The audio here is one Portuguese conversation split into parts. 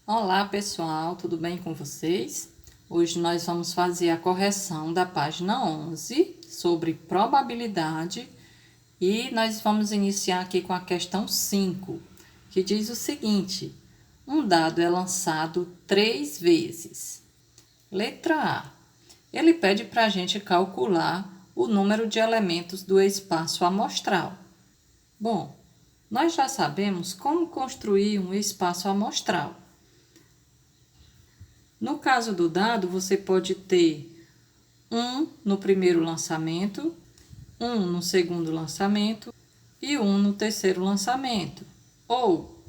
Olá pessoal, tudo bem com vocês? Hoje nós vamos fazer a correção da página 11 sobre probabilidade e nós vamos iniciar aqui com a questão 5, que diz o seguinte: um dado é lançado 3 vezes. Letra A. Ele pede para a gente calcular o número de elementos do espaço amostral. Bom, nós já sabemos como construir um espaço amostral. No caso do dado, você pode ter 1 no primeiro lançamento, 1 no segundo lançamento e 1 no terceiro lançamento. Ou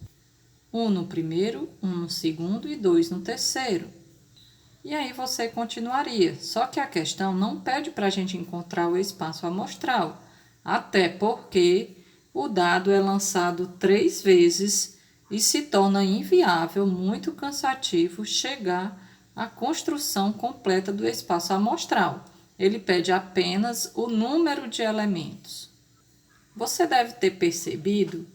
1 no primeiro, 1 no segundo e 2 no terceiro. E aí você continuaria. Só que a questão não pede para a gente encontrar o espaço amostral, até porque o dado é lançado 3 vezes e se torna inviável, muito cansativo, chegar à construção completa do espaço amostral. Ele pede apenas o número de elementos. Você deve ter percebido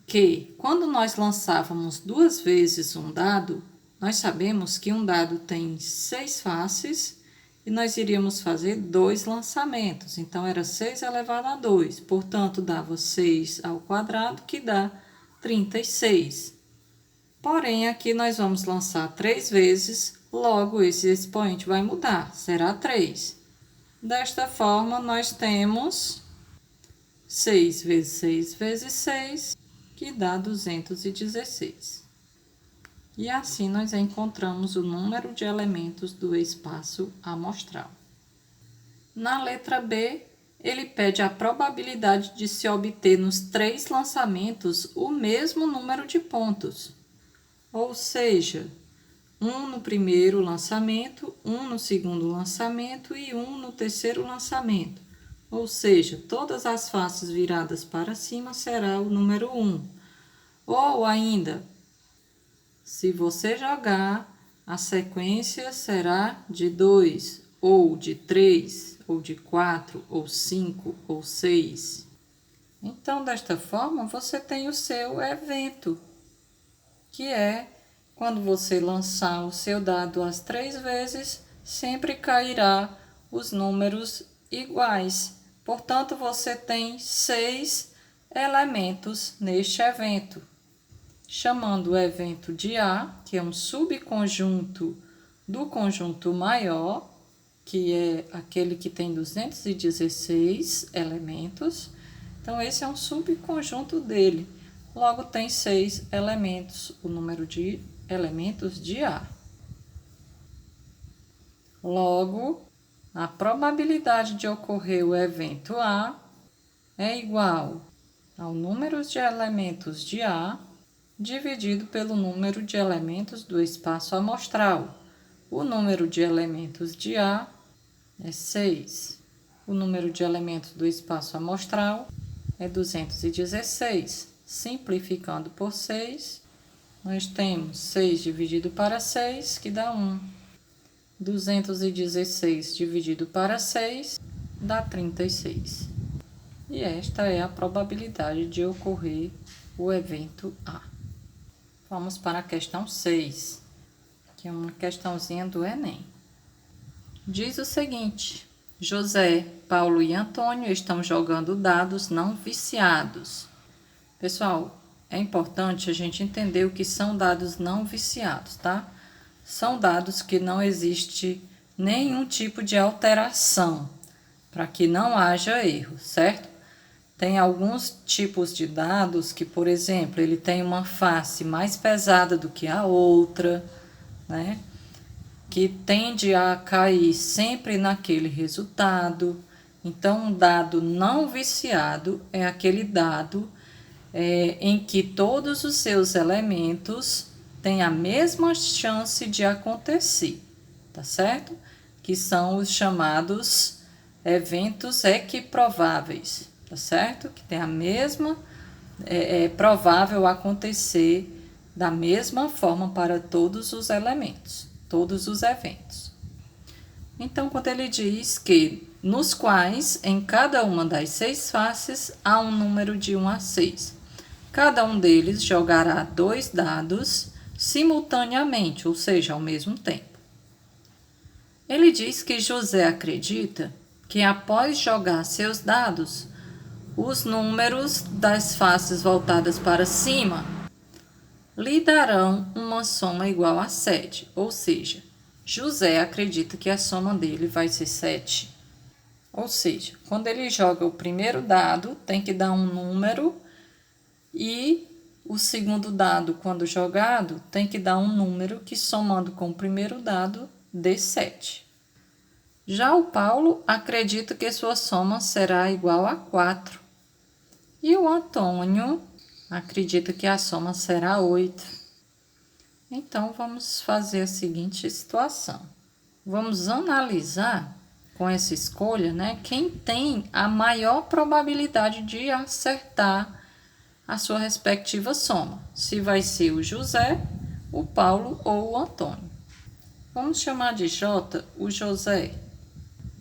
que, quando nós lançávamos 2 vezes um dado, nós sabemos que um dado tem 6 faces e nós iríamos fazer 2 lançamentos. Então, era 6 elevado a 2. Portanto, dava 6 ao quadrado, que dá 36. Porém, aqui nós vamos lançar 3 vezes, logo esse expoente vai mudar, será 3. Desta forma, nós temos 6 vezes 6 vezes 6, que dá 216. E assim nós encontramos o número de elementos do espaço amostral. Na letra B, ele pede a probabilidade de se obter nos 3 lançamentos o mesmo número de pontos. Ou seja, 1 no primeiro lançamento, 1 no segundo lançamento e 1 no terceiro lançamento. Ou seja, todas as faces viradas para cima será o número 1. Ou ainda, se você jogar, a sequência será de 2, ou de 3, ou de 4, ou 5, ou 6. Então, desta forma, você tem o seu evento, que é quando você lançar o seu dado as 3 vezes, sempre cairá os números iguais. Portanto, você tem 6 elementos neste evento, chamando o evento de A, que é um subconjunto do conjunto maior, que é aquele que tem 216 elementos. Então, esse é um subconjunto dele. Logo, tem 6 elementos, o número de elementos de A. Logo, a probabilidade de ocorrer o evento A é igual ao número de elementos de A dividido pelo número de elementos do espaço amostral. O número de elementos de A é 6. O número de elementos do espaço amostral é 216. Simplificando por 6, nós temos 6 dividido para 6, que dá 1. 216 dividido para 6, dá 36. E esta é a probabilidade de ocorrer o evento A. Vamos para a questão 6, que é uma questãozinha do Enem. Diz o seguinte: José, Paulo e Antônio estão jogando dados não viciados. Pessoal, é importante a gente entender o que são dados não viciados, tá? São dados que não existe nenhum tipo de alteração, para que não haja erro, certo? Tem alguns tipos de dados que, por exemplo, ele tem uma face mais pesada do que a outra, né? Que tende a cair sempre naquele resultado. Então, um dado não viciado é aquele dado em que todos os seus elementos têm a mesma chance de acontecer, tá certo? Que são os chamados eventos equiprováveis, tá certo? Que tem a mesma, provável acontecer da mesma forma para todos os elementos, todos os eventos. Então, quando ele diz que nos quais, em cada uma das 6 faces, há um número de 1 a 6. Cada um deles jogará 2 dados simultaneamente, ou seja, ao mesmo tempo. Ele diz que José acredita que após jogar seus dados, os números das faces voltadas para cima lhe darão uma soma igual a 7, ou seja, José acredita que a soma dele vai ser 7. Ou seja, quando ele joga o primeiro dado, tem que dar um número e o segundo dado, quando jogado, tem que dar um número que, somando com o primeiro dado, dê 7. Já o Paulo acredita que sua soma será igual a 4. E o Antônio acredita que a soma será 8. Então, vamos fazer a seguinte situação. Vamos analisar com essa escolha, né, quem tem a maior probabilidade de acertar a sua respectiva soma. Se vai ser o José, o Paulo ou o Antônio. Vamos chamar de J o José.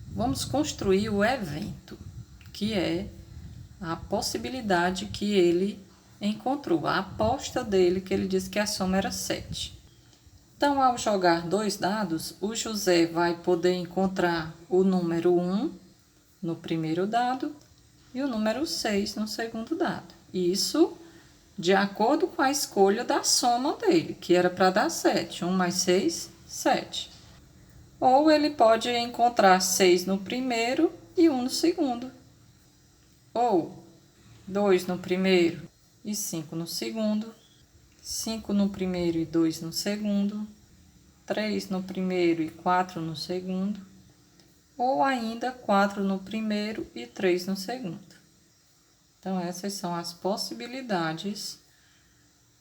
Vamos construir o evento, que é a possibilidade que ele encontrou, a aposta dele, que ele disse que a soma era 7. Então, ao jogar 2 dados, o José vai poder encontrar o número 1 no primeiro dado e o número 6 no segundo dado. Isso de acordo com a escolha da soma dele, que era para dar 7. 1 mais 6, 7. Ou ele pode encontrar 6 no primeiro e 1 no segundo. Ou 2 no primeiro e 5 no segundo. 5 no primeiro e 2 no segundo. 3 no primeiro e 4 no segundo. Ou ainda 4 no primeiro e 3 no segundo. Então, essas são as possibilidades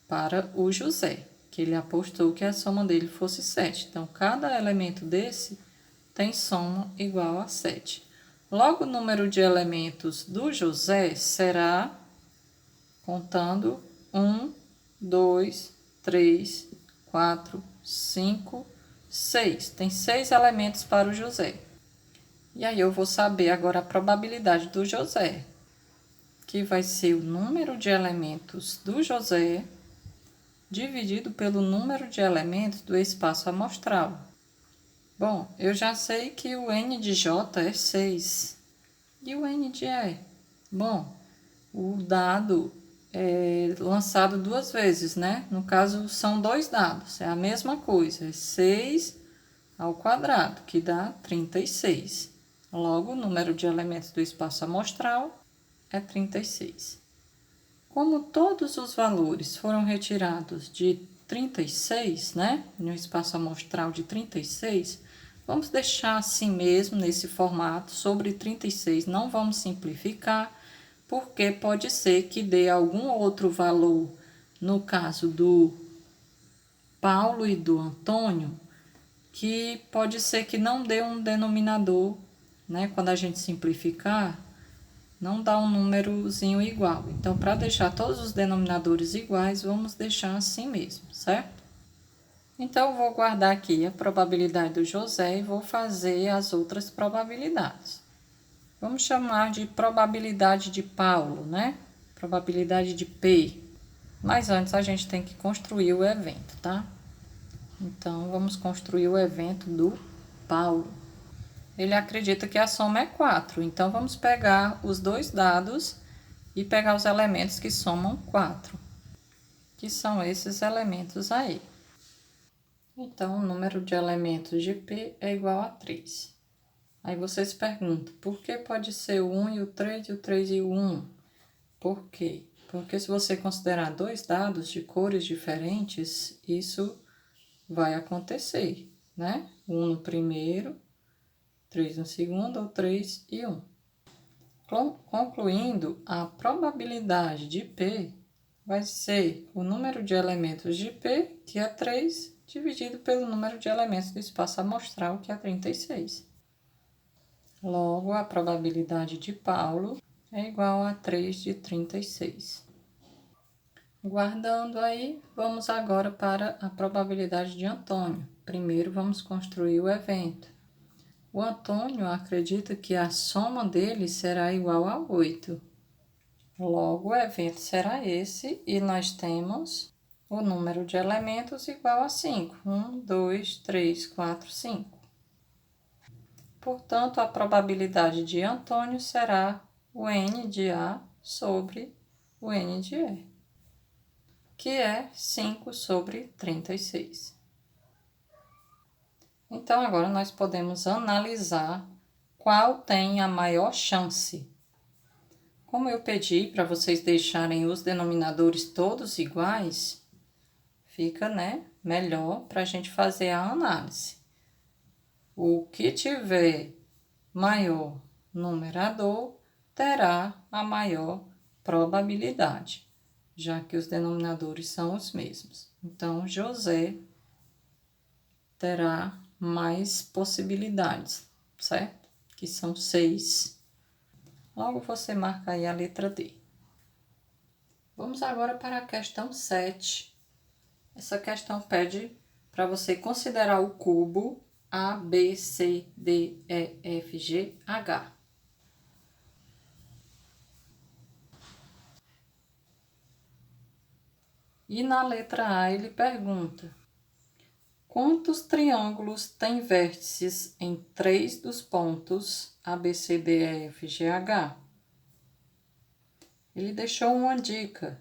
para o José, que ele apostou que a soma dele fosse 7. Então, cada elemento desse tem soma igual a 7. Logo, o número de elementos do José será, contando, 1, 2, 3, 4, 5, 6. Tem 6 elementos para o José. E aí, eu vou saber agora a probabilidade do José, que vai ser o número de elementos do José dividido pelo número de elementos do espaço amostral. Bom, eu já sei que o N de J é 6. E o N de E? Bom, o dado é lançado 2 vezes, né? No caso, são 2 dados, é a mesma coisa, é 6 ao quadrado, que dá 36. Logo, o número de elementos do espaço amostral é 36. Como todos os valores foram retirados de 36, né, no espaço amostral de 36, vamos deixar assim mesmo, nesse formato, sobre 36. Não vamos simplificar, porque pode ser que dê algum outro valor, no caso do Paulo e do Antônio, que pode ser que não dê um denominador, né, quando a gente simplificar, não dá um númerozinho igual. Então, para deixar todos os denominadores iguais, vamos deixar assim mesmo, certo? Então, eu vou guardar aqui a probabilidade do José e vou fazer as outras probabilidades. Vamos chamar de probabilidade de Paulo, né? Probabilidade de P. Mas antes a gente tem que construir o evento, tá? Então, vamos construir o evento do Paulo. Ele acredita que a soma é 4. Então, vamos pegar os 2 dados e pegar os elementos que somam 4, que são esses elementos aí. Então, o número de elementos de P é igual a 3. Aí vocês perguntam, por que pode ser o 1 e o 3 e o 3 e o 1? Por quê? Porque se você considerar 2 dados de cores diferentes, isso vai acontecer, né? 1 no primeiro, 3 no segundo, ou 3 e 1. Concluindo, a probabilidade de P vai ser o número de elementos de P, que é 3, dividido pelo número de elementos do espaço amostral, que é 36. Logo, a probabilidade de Paulo é igual a 3 de 36. Guardando aí, vamos agora para a probabilidade de Antônio. Primeiro, vamos construir o evento. O Antônio acredita que a soma dele será igual a 8. Logo, o evento será esse, e nós temos o número de elementos igual a 5. 1, 2, 3, 4, 5. Portanto, a probabilidade de Antônio será o N de A sobre o N de E, que é 5 sobre 36. Então, agora nós podemos analisar qual tem a maior chance. Como eu pedi para vocês deixarem os denominadores todos iguais, fica, melhor para a gente fazer a análise. O que tiver maior numerador terá a maior probabilidade, já que os denominadores são os mesmos. Então, José terá mais possibilidades, certo? Que são 6. Logo, você marca aí a letra D. Vamos agora para a questão 7. Essa questão pede para você considerar o cubo A, B, C, D, E, F, G, H. E na letra A ele pergunta: quantos triângulos têm vértices em 3 dos pontos A, B, C, D, E, F, G, H? Ele deixou uma dica.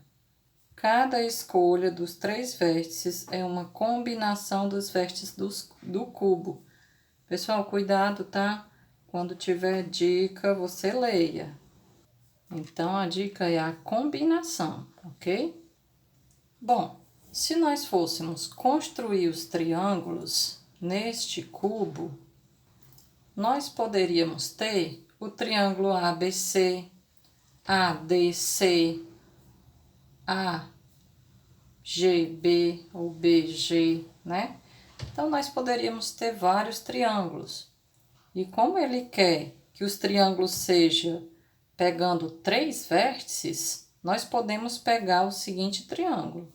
Cada escolha dos 3 vértices é uma combinação dos vértices do cubo. Pessoal, cuidado, tá? Quando tiver dica, você leia. Então, a dica é a combinação, ok? Bom, se nós fôssemos construir os triângulos neste cubo, nós poderíamos ter o triângulo ABC, ADC, AGB ou BG, né? Então, nós poderíamos ter vários triângulos. E como ele quer que os triângulos sejam pegando 3 vértices, nós podemos pegar o seguinte triângulo: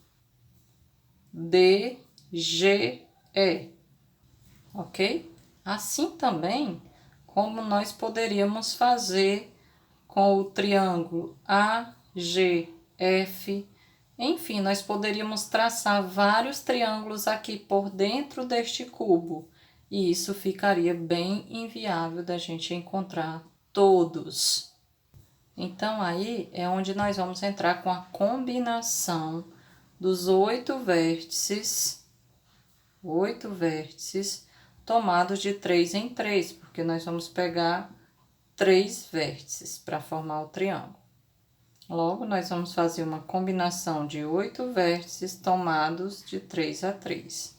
DGE, ok? Assim também como nós poderíamos fazer com o triângulo AGF. Enfim, nós poderíamos traçar vários triângulos aqui por dentro deste cubo. E isso ficaria bem inviável da gente encontrar todos. Então, aí é onde nós vamos entrar com a combinação dos 8 vértices tomados de 3 em 3, porque nós vamos pegar 3 vértices para formar o triângulo. Logo, nós vamos fazer uma combinação de 8 vértices tomados de 3 a 3.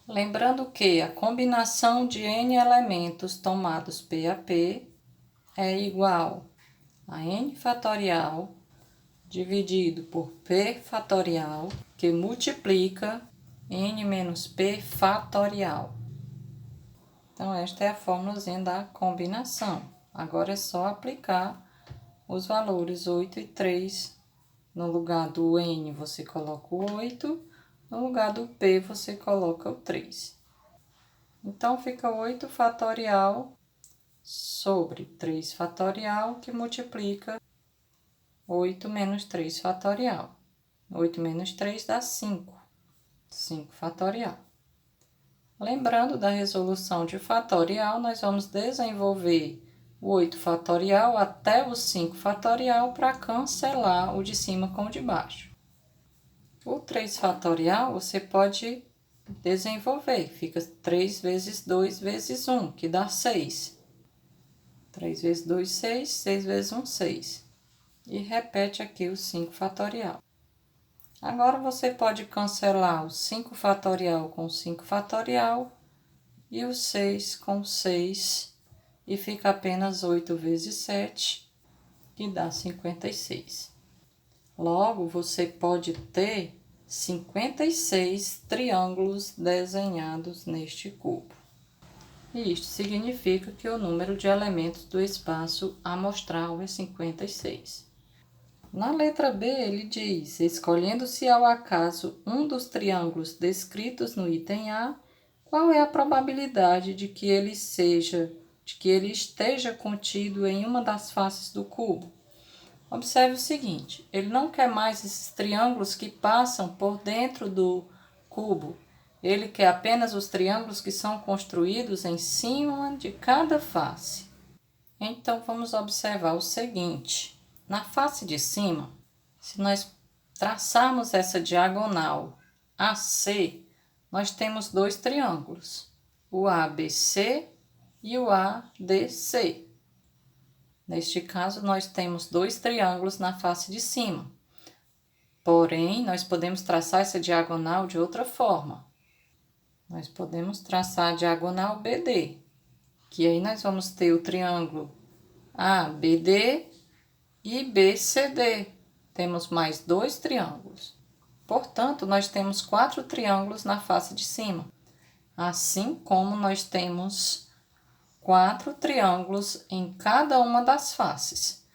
Lembrando que a combinação de n elementos tomados P a P é igual a n fatorial dividido por P fatorial, que multiplica n menos P fatorial. Então, esta é a fórmulazinha da combinação. Agora é só aplicar os valores 8 e 3. No lugar do n, você coloca o 8. No lugar do P, você coloca o 3. Então, fica 8 fatorial sobre 3 fatorial, que multiplica 8 menos 3 fatorial. 8 menos 3 dá 5. 5 fatorial. Lembrando da resolução de fatorial, nós vamos desenvolver o 8 fatorial até o 5 fatorial para cancelar o de cima com o de baixo. O 3 fatorial você pode desenvolver, fica 3 vezes 2 vezes 1, que dá 6. 3 vezes 2, 6, 6 vezes 1, 6. E repete aqui o 5 fatorial. Agora, você pode cancelar o 5 fatorial com o 5 fatorial e o 6 com 6, e fica apenas 8 vezes 7, que dá 56. Logo, você pode ter 56 triângulos desenhados neste cubo. E isto significa que o número de elementos do espaço amostral é 56. Na letra B, ele diz: escolhendo-se ao acaso um dos triângulos descritos no item A, qual é a probabilidade de que ele esteja contido em uma das faces do cubo? Observe o seguinte, ele não quer mais esses triângulos que passam por dentro do cubo. Ele quer apenas os triângulos que são construídos em cima de cada face. Então, vamos observar o seguinte. Na face de cima, se nós traçarmos essa diagonal AC, nós temos dois triângulos, o ABC e o ADC. Neste caso, nós temos dois triângulos na face de cima. Porém, nós podemos traçar essa diagonal de outra forma. Nós podemos traçar a diagonal BD, que aí nós vamos ter o triângulo ABD e BCD. Temos mais dois triângulos. Portanto, nós temos 4 triângulos na face de cima, assim como nós temos 4 triângulos em cada uma das faces.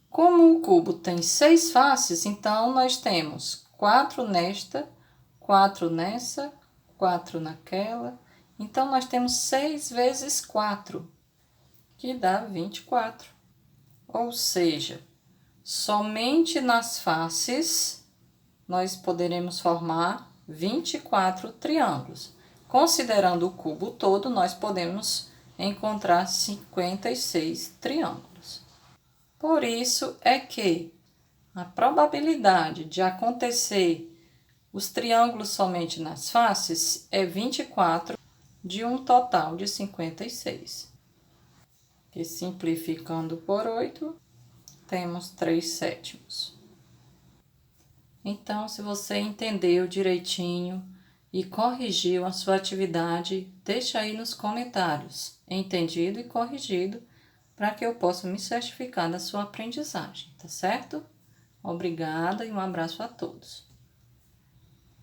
Como o cubo tem 6 faces, então nós temos 4 nesta, 4 nessa, 4 naquela. Então, nós temos 6 vezes 4, que dá 24. Ou seja, somente nas faces nós poderemos formar 24 triângulos. Considerando o cubo todo, nós podemos encontrar 56 triângulos. Por isso é que a probabilidade de acontecer os triângulos somente nas faces é 24 de um total de 56. E simplificando por 8, temos 3/7. Então, se você entendeu direitinho e corrigiu a sua atividade, deixa aí nos comentários, entendido e corrigido, para que eu possa me certificar da sua aprendizagem, tá certo? Obrigada e um abraço a todos.